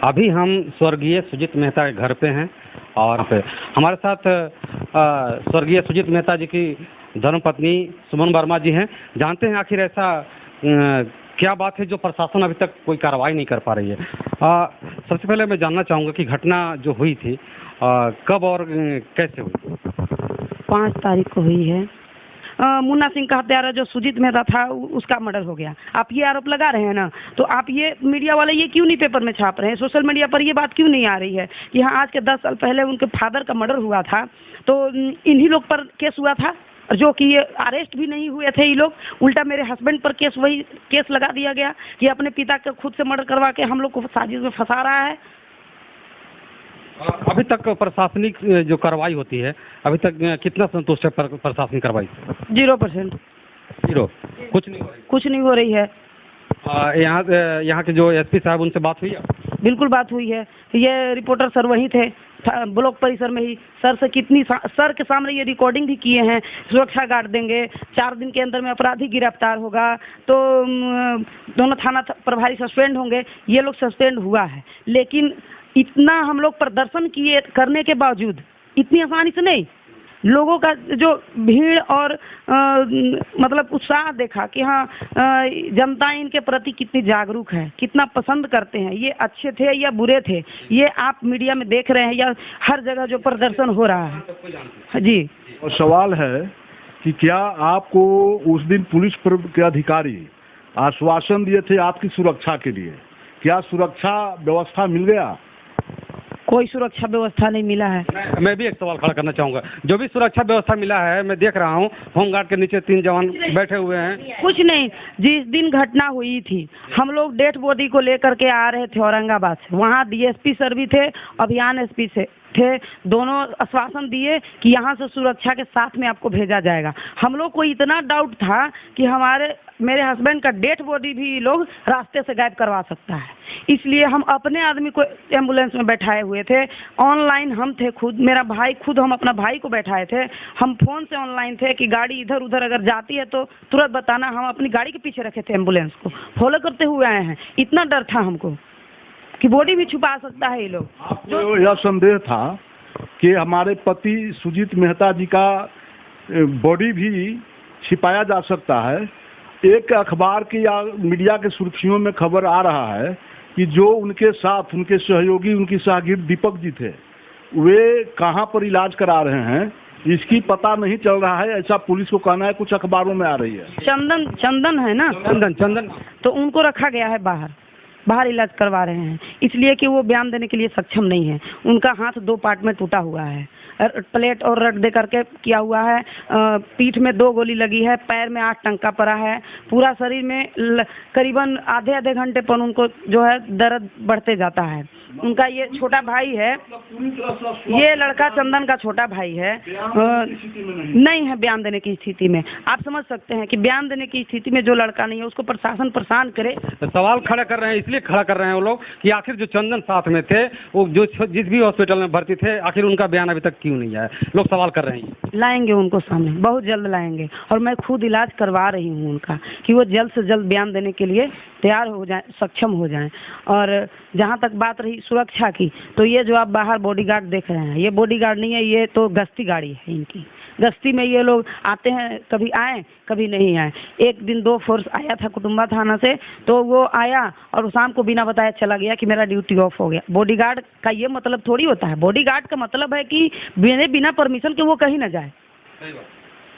अभी हम स्वर्गीय सुजीत मेहता के घर पे हैं और हमारे साथ स्वर्गीय सुजीत मेहता जी की धर्मपत्नी सुमन वर्मा जी हैं। जानते हैं आखिर ऐसा क्या बात है जो प्रशासन अभी तक कोई कार्रवाई नहीं कर पा रही है। सबसे पहले मैं जानना चाहूँगा कि घटना जो हुई थी कब और कैसे हुई? 5 तारीख को हुई है। मुन्ना सिंह का हत्यारा जो सुजीत मेहता था उसका मर्डर हो गया। आप ये आरोप लगा रहे हैं ना, तो आप ये मीडिया वाले ये क्यों नहीं पेपर में छाप रहे हैं, सोशल मीडिया पर ये बात क्यों नहीं आ रही है कि हाँ आज के 10 साल पहले उनके फादर का मर्डर हुआ था तो इन्हीं लोग पर केस हुआ था, जो कि ये अरेस्ट भी नहीं हुए थे ये लोग। उल्टा मेरे हस्बैंड पर वही केस लगा दिया गया कि अपने पिता का खुद से मर्डर करवा के हम लोग को साजिश में फंसा रहा है। अभी तक प्रशासनिक जो कार्रवाई होती है अभी तक कितना संतुष्ट है प्रशासनिक कार्रवाई? 0%। 0 कुछ नहीं हो रही है। यहाँ के जो एसपी साहब उनसे बात हुई है? बिल्कुल बात हुई है। ये रिपोर्टर सर वहीं थे ब्लॉक परिसर में ही। सर से सर के सामने ये रिकॉर्डिंग भी किए हैं। सुरक्षा गार्ड देंगे, 4 दिन के अंदर में अपराधी गिरफ्तार होगा तो दोनों थाना प्रभारी सस्पेंड होंगे। ये लोग सस्पेंड हुआ है, लेकिन इतना हम लोग प्रदर्शन किए करने के बावजूद इतनी आसानी से नहीं। लोगों का जो भीड़ और मतलब उत्साह देखा कि हाँ जनता इनके प्रति कितनी जागरूक है, कितना पसंद करते हैं। ये अच्छे थे या बुरे थे, ये आप मीडिया में देख रहे हैं या हर जगह जो प्रदर्शन हो रहा है। जी, और सवाल है कि क्या आपको उस दिन पुलिस के अधिकारी आश्वासन दिए थे आपकी सुरक्षा के लिए? क्या सुरक्षा व्यवस्था मिल गया? कोई सुरक्षा व्यवस्था नहीं मिला है। मैं भी एक सवाल खड़ा करना चाहूँगा। जो भी सुरक्षा व्यवस्था मिला है, मैं देख रहा हूँ होमगार्ड के नीचे 3 जवान बैठे हुए हैं। कुछ नहीं। जिस दिन घटना हुई थी हम लोग डेड बॉडी को लेकर के आ रहे थे औरंगाबाद से। वहाँ डीएसपी सर भी थे, अभियान एसपी से थे। दोनों आश्वासन दिए कि यहाँ से सुरक्षा के साथ में आपको भेजा जाएगा। हम लोग को इतना डाउट था कि मेरे हस्बैंड का डेड बॉडी भी लोग रास्ते से गायब करवा सकता है, इसलिए हम अपने आदमी को एम्बुलेंस में बैठाए हुए थे। ऑनलाइन हम थे खुद, मेरा भाई खुद, हम अपना भाई को बैठाए थे। हम फोन से ऑनलाइन थे कि गाड़ी इधर उधर अगर जाती है तो तुरंत बताना। हम अपनी गाड़ी के पीछे रखे थे, एम्बुलेंस को फॉलो करते हुए आए हैं। इतना डर था हमको कि बॉडी भी छुपा सकता है ये लोग। आपको यह संदेह था कि हमारे पति सुजीत मेहता जी का बॉडी भी छिपाया जा सकता है। एक अखबार की या मीडिया के सुर्खियों में खबर आ रहा है कि जो उनके साथ उनके सहयोगी, उनकी शागिर्द दीपक जी थे, वे कहाँ पर इलाज करा रहे हैं इसकी पता नहीं चल रहा है, ऐसा पुलिस को कहना है। कुछ अखबारों में आ रही है। चंदन है ना, चंदन तो उनको रखा गया है बाहर इलाज करवा रहे हैं, इसलिए कि वो बयान देने के लिए सक्षम नहीं है। उनका हाथ 2 पार्ट में टूटा हुआ है, प्लेट और रड दे करके किया हुआ है। पीठ में 2 गोली लगी है, पैर में 8 टंका पड़ा है। पूरा शरीर में करीबन आधे घंटे पर उनको जो है दर्द बढ़ते जाता है। उनका ये छोटा भाई है, ये लड़का चंदन का छोटा भाई है, नहीं है बयान देने की स्थिति में। आप समझ सकते हैं कि बयान देने की स्थिति में जो लड़का नहीं है उसको प्रशासन परेशान करे। सवाल खड़ा कर रहे हैं, इसलिए खड़ा कर रहे हैं वो लोग कि आखिर जो चंदन साथ में थे, वो जो जिस भी हॉस्पिटल में भर्ती थे, आखिर उनका बयान अभी तक क्यों नहीं आया? लोग सवाल कर रहे हैं। लाएंगे उनको सामने, बहुत जल्द लाएंगे। और मैं खुद इलाज करवा रही हूँ उनका कि वो जल्द से जल्द बयान देने के लिए तैयार हो जाए, सक्षम हो जाएं। और जहाँ तक बात रही सुरक्षा की, तो ये जो आप बाहर बॉडीगार्ड देख रहे हैं, ये बॉडीगार्ड नहीं है, ये तो गश्ती गाड़ी है इनकी। गश्ती में ये लोग आते हैं, कभी आए कभी नहीं आए। एक दिन 2 फोर्स आया था कुटुंबा थाना से, तो वो आया और शाम को बिना बताए चला गया कि मेरा ड्यूटी ऑफ हो गया। बॉडीगार्ड का ये मतलब थोड़ी होता है। बॉडीगार्ड का मतलब है कि बिना परमिशन के वो कहीं ना जाए।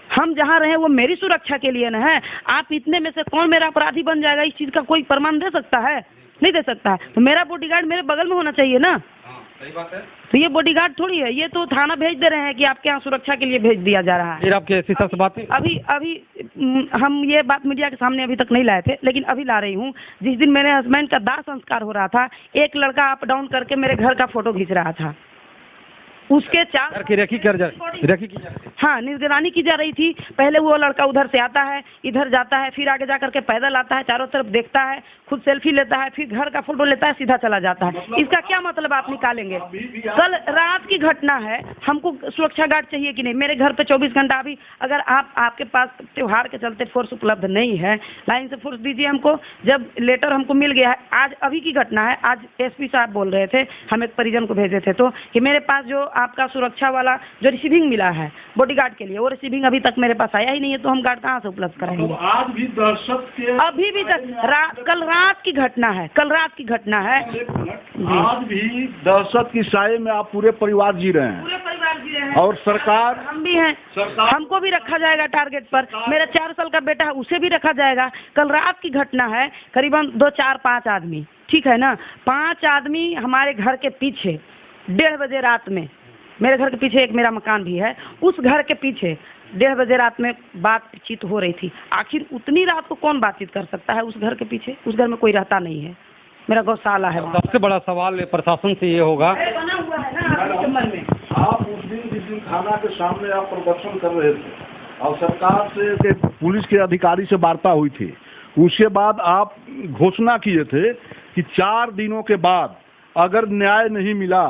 हम जहाँ रहे वो मेरी सुरक्षा के लिए न है। आप इतने में से कौन मेरा अपराधी बन जाएगा, इस चीज़ का कोई प्रमाण दे सकता है? नहीं दे सकता है। तो मेरा बॉडीगार्ड मेरे बगल में होना चाहिए ना। सही बात है। तो ये बॉडीगार्ड थोड़ी है, ये तो थाना भेज दे रहे हैं कि आपके यहाँ सुरक्षा के लिए भेज दिया जा रहा है। फिर आपके एसपी साहब से बात हुई? अभी हम ये बात मीडिया के सामने अभी तक नहीं लाए थे, लेकिन अभी ला रही हूँ। जिस दिन मेरे हस्बैंड का दाह संस्कार हो रहा था, एक लड़का अप डाउन करके मेरे घर का फोटो खींच रहा था। उसके 4 की रेखी की जा रही थी। हाँ, निगरानी की जा रही थी। पहले वो लड़का उधर से आता है, इधर जाता है, फिर आगे जा करके पैदल आता है, चारों तरफ देखता है, खुद सेल्फी लेता है, फिर घर का फोटो लेता है, सीधा चला जाता है। इसका क्या मतलब आप निकालेंगे? कल रात की घटना है, हमको सुरक्षा गार्ड चाहिए कि नहीं? मेरे घर पे 24 घंटा अभी अगर आपके पास त्योहार के चलते फोर्स उपलब्ध नहीं है, लाइन से फोर्स दीजिए हमको। जब लेटर हमको मिल गया है, आज अभी की घटना है, आज एसपी साहब बोल रहे थे, हम एक परिजन को भेजे थे तो कि मेरे पास जो आपका सुरक्षा वाला जो रिसीविंग मिला है बॉडीगार्ड के लिए, वो रिसीविंग अभी तक मेरे पास आया ही नहीं है, तो हम गार्ड कहाँ से उपलब्ध कराएंगे? तो आज भी दहशत के अभी भी कल रात की घटना है, कल रात की घटना है। आज भी दहशत की साए में आप पूरे परिवार जी रहे हैं। पूरे परिवार जी रहे हैं और सरकार, हम भी हैं, हमको भी रखा जाएगा टारगेट पर। मेरा 4 साल का बेटा है, उसे भी रखा जाएगा। कल रात की घटना है, करीबन 2, 4, 5 आदमी, ठीक है ना, 5 आदमी हमारे घर के पीछे 1:30 बजे रात में, मेरे घर के पीछे एक मेरा मकान भी है, उस घर के पीछे 1:30 बजे रात में बातचीत हो रही थी। आखिर उतनी रात को कौन बातचीत कर सकता है उस घर के पीछे? उस घर में कोई रहता नहीं है, मेरा गौशाला है। सबसे बड़ा सवाल प्रशासन से ये होगा, बना हुआ है ना चंबल में। आप उस दिन जिस दिन थाना के सामने आप प्रदर्शन कर रहे थे और सरकार से पुलिस के अधिकारी से वार्ता हुई थी, उसके बाद आप घोषणा किए थे कि 4 दिनों के बाद अगर न्याय नहीं मिला,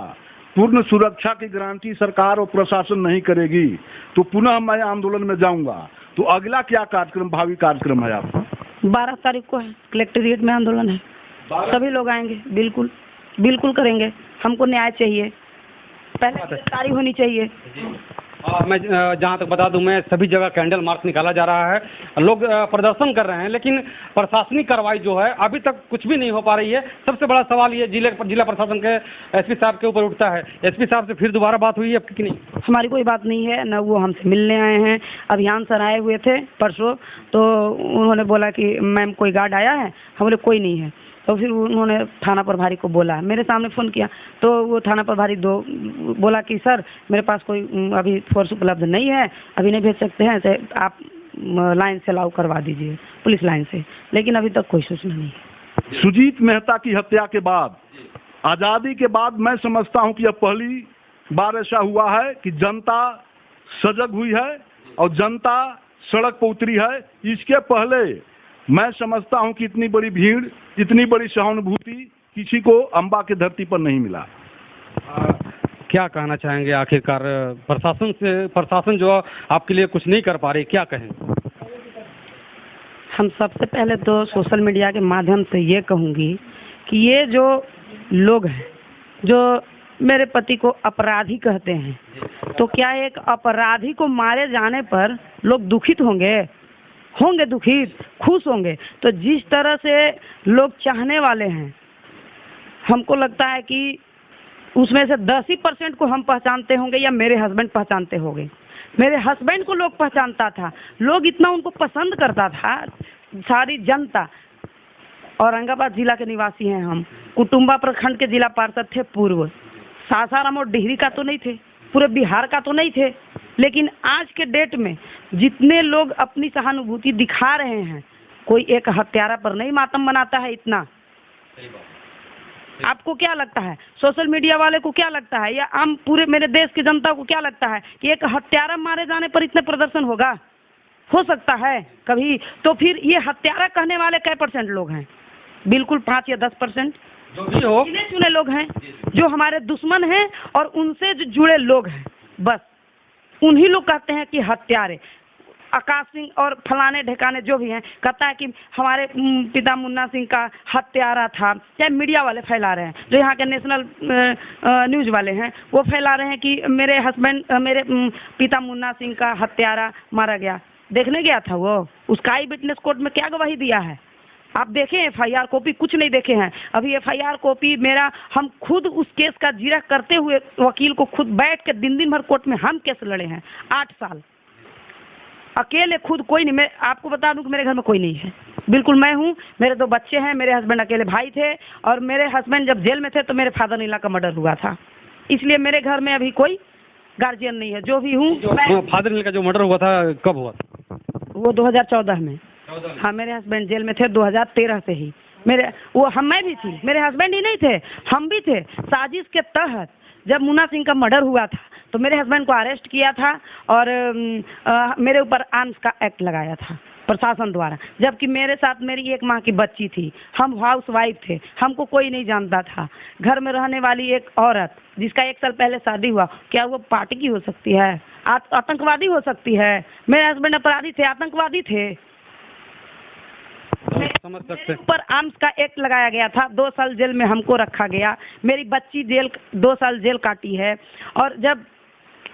पूर्ण सुरक्षा की गारंटी सरकार और प्रशासन नहीं करेगी, तो पुनः मैं आंदोलन में जाऊंगा। तो अगला क्या कार्यक्रम, भावी कार्यक्रम है आपका? 12 तारीख को है, कलेक्ट्रेट में आंदोलन है, सभी लोग आएंगे। बिल्कुल बिल्कुल करेंगे, हमको न्याय चाहिए, पहले गिरफ्तारी होनी चाहिए। मैं जहाँ तक बता दूं, मैं सभी जगह कैंडल मार्च निकाला जा रहा है, लोग प्रदर्शन कर रहे हैं, लेकिन प्रशासनिक कार्रवाई जो है अभी तक कुछ भी नहीं हो पा रही है। सबसे बड़ा सवाल ये जिला प्रशासन के एसपी साहब के ऊपर उठता है। एसपी साहब से फिर दोबारा बात हुई है आपकी कि नहीं? हमारी कोई बात नहीं है, न वो हमसे मिलने आए हैं। अभियान सर आए हुए थे परसों, तो उन्होंने बोला कि मैम कोई गार्ड आया है, हम बोले कोई नहीं है। तो फिर उन्होंने थाना प्रभारी को बोला, मेरे सामने फ़ोन किया, तो वो थाना प्रभारी बोला कि सर मेरे पास कोई अभी फोर्स उपलब्ध नहीं है, अभी नहीं भेज सकते हैं, तो आप लाइन से अलाउ करवा दीजिए, पुलिस लाइन से। लेकिन अभी तक कोई सूचना नहीं है। सुजीत मेहता की हत्या के बाद, आज़ादी के बाद, मैं समझता हूं कि यह पहली बार ऐसा हुआ है कि जनता सजग हुई है और जनता सड़क पर उतरी है। इसके पहले मैं समझता हूं कि इतनी बड़ी भीड़, इतनी बड़ी सहानुभूति किसी को अम्बा की धरती पर नहीं मिला। क्या कहना चाहेंगे आखिरकार प्रशासन जो आपके लिए कुछ नहीं कर पा रही, क्या कहें? हम सबसे पहले तो सोशल मीडिया के माध्यम से ये कहूँगी कि ये जो लोग हैं जो मेरे पति को अपराधी कहते हैं, तो क्या एक अपराधी को मारे जाने पर लोग दुखित होंगे दुखित, खुश होंगे? तो जिस तरह से लोग चाहने वाले हैं, हमको लगता है कि उसमें से 10% को हम पहचानते होंगे या मेरे हस्बैंड पहचानते होंगे। मेरे हस्बैंड को लोग पहचानता था, लोग इतना उनको पसंद करता था, सारी जनता। औरंगाबाद जिला के निवासी हैं हम, कुटुंबा प्रखंड के जिला पार्षद थे पूर्व, सासाराम और डिहरी का तो नहीं थे, पूरे बिहार का तो नहीं थे, लेकिन आज के डेट में जितने लोग अपनी सहानुभूति दिखा रहे हैं, कोई एक हत्यारा पर नहीं मातम मनाता है इतना। आपको क्या लगता है, सोशल मीडिया वाले को क्या लगता है, या आम पूरे मेरे देश की जनता को क्या लगता है कि एक हत्यारा मारे जाने पर इतने प्रदर्शन होगा? हो सकता है कभी? तो फिर ये हत्यारा कहने वाले कै % लोग हैं? बिल्कुल 5 या 10% जो भी हो, गिने चुने लोग हैं, जो हमारे दुश्मन हैं और उनसे जो जुड़े लोग हैं, बस उन्हीं लोग कहते हैं कि हत्यारे। आकाश सिंह और फलाने ढेकाने जो भी हैं, कहता है कि हमारे पिता मुन्ना सिंह का हत्यारा था। चाहे मीडिया वाले फैला रहे हैं, जो यहाँ के नेशनल न्यूज़ वाले हैं, वो फैला रहे हैं कि मेरे हस्बैंड, मेरे पिता मुन्ना सिंह का हत्यारा मारा गया। देखने गया था वो, उसका आई विटनेस कोर्ट में क्या गवाही दिया है? आप देखें FIR कॉपी, कुछ नहीं देखे हैं अभी। FIR कॉपी मेरा, हम खुद उस केस का जीरा करते हुए वकील को खुद बैठ के दिन भर कोर्ट में हम केस लड़े हैं 8 साल अकेले, खुद कोई नहीं। मैं आपको बता दूं कि मेरे घर में कोई नहीं है, बिल्कुल मैं हूँ, मेरे 2 बच्चे हैं, मेरे हस्बैंड अकेले भाई थे, और मेरे हस्बैंड जब जेल में थे तो मेरे फादर इन लॉ का मर्डर हुआ था, इसलिए मेरे घर में अभी कोई गार्जियन नहीं है। जो भी हूँ, फादर इन लॉ का जो मर्डर हुआ था कब हुआ था? वो 2014 में। हाँ, मेरे हस्बैंड जेल में थे 2013 से ही। मैं भी थी, मेरे हस्बैंड ही नहीं थे, हम भी थे। साजिश के तहत जब मुन्ना सिंह का मर्डर हुआ था तो मेरे हस्बैंड को अरेस्ट किया था और मेरे ऊपर आर्म्स का एक्ट लगाया था प्रशासन द्वारा, जबकि मेरे साथ मेरी 1 माह की बच्ची थी। हम हाउस वाइफ थे, हमको कोई नहीं जानता था। घर में रहने वाली एक औरत जिसका 1 साल पहले शादी हुआ, क्या वो पार्टी की हो सकती है? आतंकवादी हो सकती है? मेरे हस्बैंड अपराधी थे, आतंकवादी थे। समझ सकते पर आर्म्स का एक्ट लगाया गया था, 2 साल जेल में हमको रखा गया। मेरी बच्ची 2 साल जेल काटी है। और जब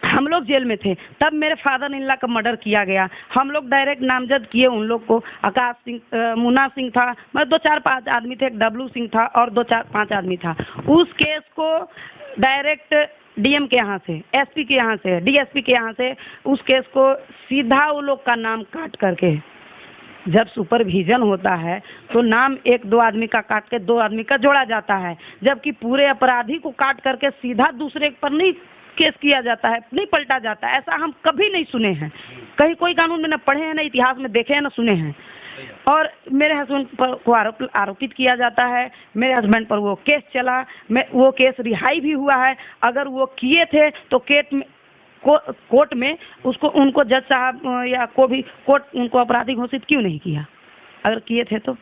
हम लोग जेल में थे तब मेरे फादर इन लॉ का मर्डर किया गया। हम लोग डायरेक्ट नामजद किए उन लोग को। आकाश सिंह, मुन्ना सिंह था, मतलब 2-4-5 आदमी थे, एक डब्लू सिंह था और 2-4-5 आदमी था। उस केस को डायरेक्ट डीएम के यहाँ से, एसपी के यहाँ से, डीएसपी के यहाँ से उस केस को सीधा वो लोग का नाम काट करके, जब सुपरविजन होता है तो नाम 1-2 आदमी का काट के 2 आदमी का जोड़ा जाता है, जबकि पूरे अपराधी को काट करके सीधा दूसरे पर नहीं केस किया जाता है, नहीं पलटा जाता है। ऐसा हम कभी नहीं सुने हैं, कहीं कोई कानून में न पढ़े हैं, न इतिहास में देखे हैं, न सुने हैं। और मेरे हस्बैंड पर को आरोपित किया जाता है। मेरे हस्बैंड पर वो केस चला, वो केस रिहाई भी हुआ है। अगर वो किए थे तो कोर्ट में उसको, उनको जज साहब या को भी कोर्ट उनको अपराधी घोषित क्यों नहीं किया? अगर किए थे तो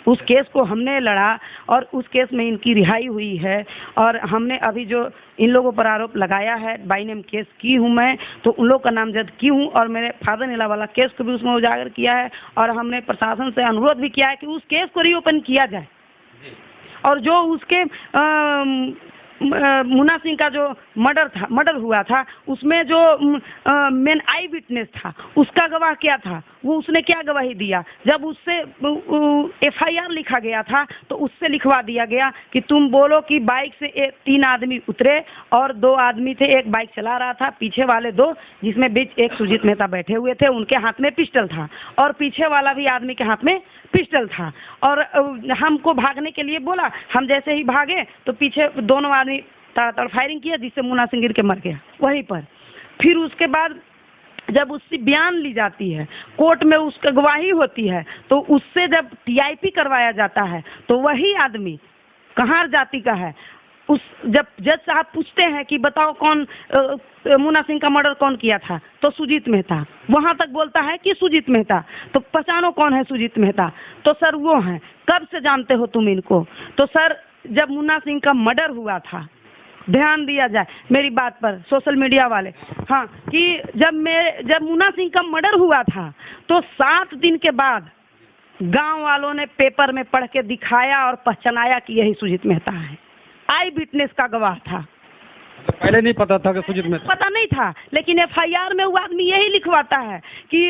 उस केस को हमने लड़ा और उस केस में इनकी रिहाई हुई है। और हमने अभी जो इन लोगों पर आरोप लगाया है, बाई नेम केस की हूँ मैं, तो उन लोग का नामजद की हूँ और मेरे फादर इन लॉ वाला केस को भी उसमें उजागर किया है। और हमने प्रशासन से अनुरोध भी किया है कि उस केस को रीओपन किया जाए। और जो उसके मुन्ना सिंह का जो मर्डर हुआ था, उसमें जो मेन आई विटनेस था, उसका गवाह क्या था, वो उसने क्या गवाही दिया? जब उससे एफआईआर लिखा गया था तो उससे लिखवा दिया गया कि तुम बोलो कि बाइक से 3 आदमी उतरे और 2 आदमी थे, एक बाइक चला रहा था, पीछे वाले 2, जिसमें बीच एक सुजीत मेहता बैठे हुए थे, उनके हाथ में पिस्टल था और पीछे वाला भी आदमी के हाथ में पिस्टल था। और हमको भागने के लिए बोला, हम जैसे ही भागे तो पीछे दोनों आदमी तड़ातड़ फायरिंग किया, जिससे मुन्ना सिंह गिर के मर गया वहीं पर। फिर उसके बाद जब उससे बयान ली जाती है, कोर्ट में उसका गवाही होती है, तो उससे जब टीआईपी करवाया जाता है तो वही आदमी कहाँ जाति का है, जब जज साहब पूछते हैं कि बताओ कौन मुन्ना सिंह का मर्डर कौन किया था, तो सुजीत मेहता, वहां तक बोलता है कि सुजीत मेहता। तो पहचानो कौन है सुजीत मेहता? तो सर वो हैं। कब से जानते हो तुम इनको? तो सर जब मुन्ना सिंह का मर्डर हुआ था, ध्यान दिया जाए मेरी बात पर सोशल मीडिया वाले, हाँ, कि जब मुन्ना सिंह का मर्डर हुआ था तो 7 दिन के बाद गांव वालों ने पेपर में पढ़ के दिखाया और पहचानाया कि यही सुजीत मेहता है। आई विटनेस का गवाह था। पहले नहीं पता था कि सुजीत मेहता? पता नहीं था, लेकिन एफआईआर में वो आदमी यही लिखवाता है कि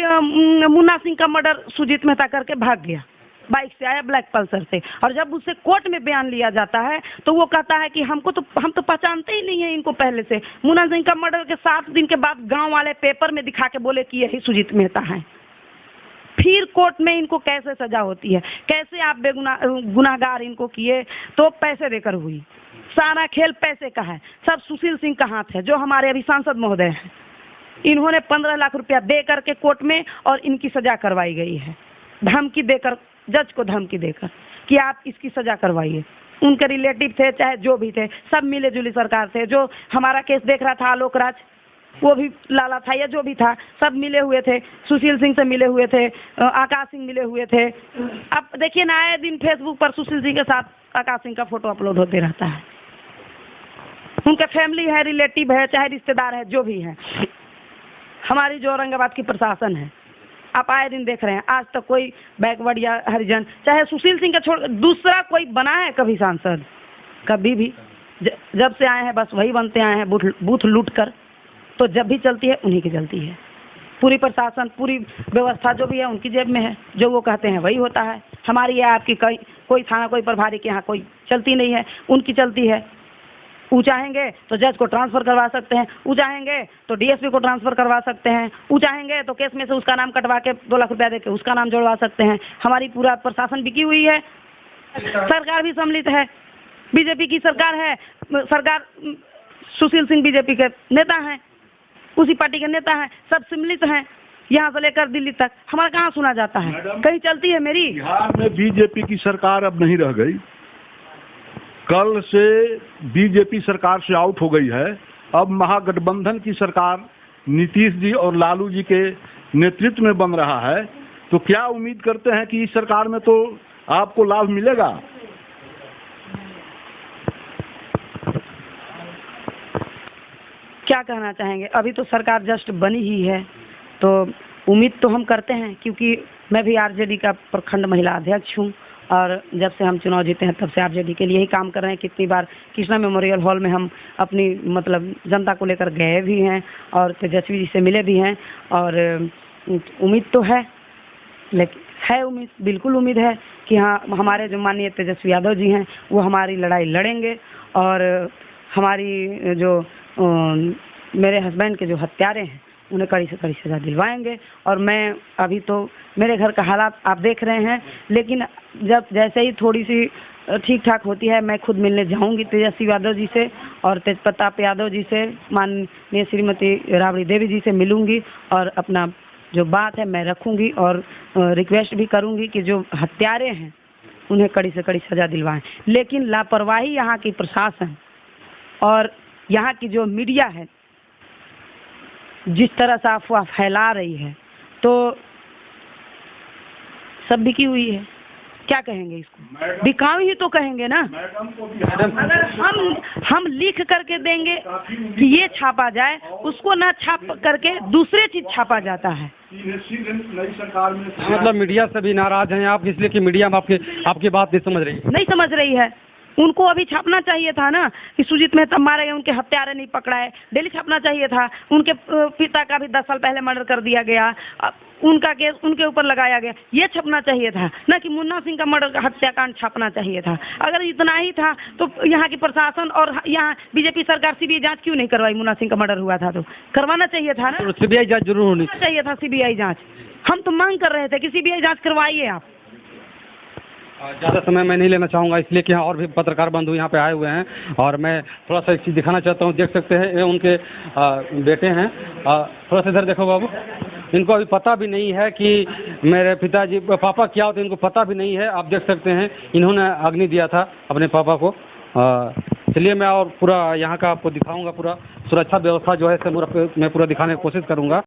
मुन्ना सिंह का मर्डर सुजीत मेहता करके भाग गया, बाइक से आया ब्लैक पल्सर से। और जब उससे कोर्ट में बयान लिया जाता है तो वो कहता है कि हम तो पहचानते ही नहीं है इनको पहले से। मुन्ना सिंह का मर्डर के 7 दिन के बाद गांव वाले पेपर में दिखा के बोले कि यही सुजीत मेहता है। फिर कोर्ट में इनको कैसे सजा होती है, कैसे आप गुनाहगार इनको किए, तो पैसे देकर हुई। सारा खेल पैसे का है, सब सुशील सिंह का हाथ है, जो हमारे अभी सांसद महोदय हैं। इन्होंने 15 लाख रुपया दे करके कोर्ट में और इनकी सजा करवाई गई है, धमकी देकर, जज को धमकी देकर कि आप इसकी सजा करवाइए। उनके रिलेटिव थे, चाहे जो भी थे, सब मिले जुली सरकार थे। जो हमारा केस देख रहा था आलोक राज, वो भी लाला था या जो भी था, सब मिले हुए थे। सुशील सिंह से मिले हुए थे, आकाश सिंह मिले हुए थे। अब देखिए ना, आए दिन फेसबुक पर सुशील सिंह के साथ आकाश सिंह का फोटो अपलोड होते रहता है। उनका फैमिली है, रिलेटिव है, चाहे रिश्तेदार है, जो भी है। हमारी जो औरंगाबाद की प्रशासन है, आप आए दिन देख रहे हैं, आज तक कोई बैकवर्ड या हरिजन, चाहे सुशील सिंह का छोड़ दूसरा कोई बना है कभी सांसद? कभी भी। जब से आए हैं बस वही बनते आए हैं, बूथ लूट कर। तो जब भी चलती है उन्हीं की चलती है। पूरी प्रशासन, पूरी व्यवस्था जो भी है उनकी जेब में है, जो वो कहते हैं वही होता है। हमारी या आपकी कोई थाना, कोई प्रभारी के यहाँ कोई चलती नहीं है, उनकी चलती है। वो चाहेंगे तो जज को ट्रांसफर करवा सकते हैं, वो चाहेंगे तो डीएसपी को ट्रांसफर करवा सकते हैं, वो चाहेंगे तो केस में से उसका नाम कटवा के 2 लाख रुपया देके उसका नाम जोड़वा सकते हैं। हमारी पूरा प्रशासन बिकी हुई है। सरकार भी सम्मिलित है, बीजेपी की सरकार है। सरकार, सुशील सिंह बीजेपी के नेता हैं, उसी पार्टी के नेता हैं, सब सम्मिलित हैं, यहाँ से लेकर दिल्ली तक। हमारा कहाँ सुना जाता है? कहीं चलती है मेरी? बिहार में बीजेपी की सरकार अब नहीं रह गई। कल से बीजेपी सरकार से आउट हो गई है, अब महागठबंधन की सरकार नीतीश जी और लालू जी के नेतृत्व में बन रहा है, तो क्या उम्मीद करते हैं कि इस सरकार में तो आपको लाभ मिलेगा? क्या कहना चाहेंगे, अभी तो सरकार जस्ट बनी ही है, तो उम्मीद तो हम करते हैं, क्योंकि मैं भी आरजेडी का प्रखंड महिला अध्यक्ष हूँ और जब से हम चुनाव जीते हैं तब से आरजेडी के लिए ही काम कर रहे हैं। कितनी बार कृष्णा मेमोरियल हॉल में हम अपनी मतलब जनता को लेकर गए भी हैं और तेजस्वी जी से मिले भी हैं, और उम्मीद तो है, लेकिन है उम्मीद, बिल्कुल उम्मीद है कि हाँ, हमारे जो माननीय तेजस्वी यादव जी हैं वो हमारी लड़ाई लड़ेंगे और हमारी जो मेरे हस्बैंड के जो हत्यारे हैं उन्हें कड़ी से कड़ी सज़ा दिलवाएंगे। और मैं अभी तो मेरे घर का हालात आप देख रहे हैं, लेकिन जब जैसे ही थोड़ी सी ठीक ठाक होती है मैं खुद मिलने जाऊंगी तेजस्वी यादव जी से और तेज प्रताप यादव जी से, माननीय श्रीमती राबड़ी देवी जी से मिलूंगी और अपना जो बात है मैं रखूंगी और रिक्वेस्ट भी करूंगी कि जो हत्यारे हैं उन्हें कड़ी से कड़ी सज़ा दिलवाएं। लेकिन लापरवाही यहाँ की प्रशासन और यहाँ की जो मीडिया है जिस तरह से अफवाह फैला रही है, तो सब बिकी हुई है, क्या कहेंगे इसको, बिकाऊ ही तो कहेंगे ना। अगर हम लिख करके देंगे कि ये छापा जाए, उसको ना छाप करके दूसरे चीज छापा जाता है। नई सरकार में मतलब मीडिया से भी नाराज हैं आप, इसलिए कि मीडिया में आपकी बात नहीं समझ रही है। उनको अभी छापना चाहिए था ना कि सुजीत मेहता मारे गए, उनके हत्यारे नहीं पकड़ा है, डेली छापना चाहिए था। उनके पिता का भी 10 साल पहले मर्डर कर दिया गया, उनका केस उनके ऊपर लगाया गया, ये छपना चाहिए था ना कि मुन्ना सिंह का मर्डर का हत्याकांड छापना चाहिए था। अगर इतना ही था तो यहाँ की प्रशासन और यहाँ बीजेपी सरकार सीबीआई जांच क्यों नहीं करवाई? मुन्ना सिंह का मर्डर हुआ था तो करवाना चाहिए था ना, सीबीआई जांच जरूर होनी चाहिए था। सीबीआई जांच हम तो मांग कर रहे थे कि सीबीआई जांच करवाइए आप। ज़्यादा समय मैं नहीं लेना चाहूँगा, इसलिए कि यहाँ और भी पत्रकार बंधु यहाँ पे आए हुए हैं और मैं थोड़ा सा एक चीज़ दिखाना चाहता हूँ। देख सकते हैं ये उनके बेटे हैं, थोड़ा सा इधर देखो बाबू। इनको अभी पता भी नहीं है कि मेरे पिताजी पापा क्या होते, इनको पता भी नहीं है। आप देख सकते हैं इन्होंने अग्नि दिया था अपने पापा को। चलिए मैं और पूरा यहाँ का आपको दिखाऊँगा, पूरा सुरक्षा व्यवस्था जो है मैं पूरा दिखाने की कोशिश करूँगा।